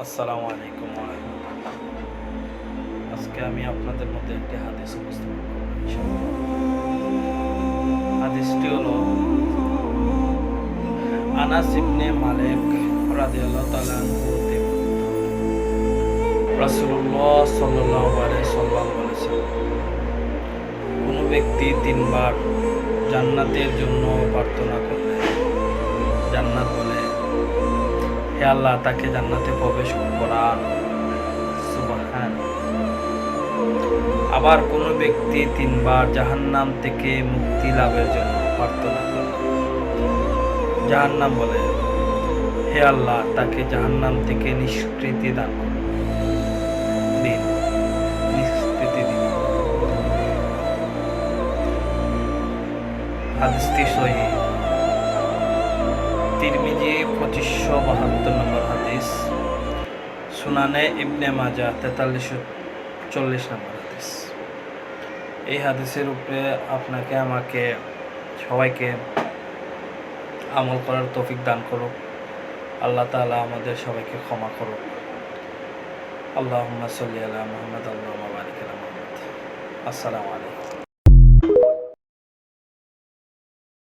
আসসালামু আলাইকুম ওয়া রাহমাতুল্লাহ। আজকে আমি আপনাদের মধ্যে একটি হাদিস উপস্থাপন করব ইনশাআল্লাহ। হাদিসটি হলো আনাস ইবনে মালিক রাদিয়াল্লাহু তাআলা আনহু হতে রাসূলুল্লাহ সাল্লাল্লাহু আলাইহি সাল্লাম বলেছেন, কোনো ব্যক্তি তিনবার জান্নাতের জন্য প্রার্থনা করলে জান্নাত বলে, হে আল্লাহ তাকে জান্নাতে প্রবেশ করান। সুবহানাল্লাহ। আবার কোনো ব্যক্তি তিনবার জাহান্নাম থেকে মুক্তি লাভের জন্য প্রার্থনা করে, জাহান্নাম বলে, হে আল্লাহ তাকে জাহান্নাম থেকে নিষ্কৃতি দান করুন, দিন, নিষ্কৃতি দিন। হাদিসটি সহিহ। তিরমিজি 2572 নম্বর হাদিস, সুনানে ইবনে মাজাহ 4340 নম্বর হাদিস। এই হাদিসের উপরে আপনাকে আমাকে সবাইকে আমল করার তৌফিক দান করুক। আল্লাহ তাআলা আমাদের সবাইকে ক্ষমা করুক। আল্লাহুম্মা সাল্লি আলা মুহাম্মাদ আল্লাহুম্মা বারিক আলা মুহাম্মাদ। আসসালামু আলাইকুম।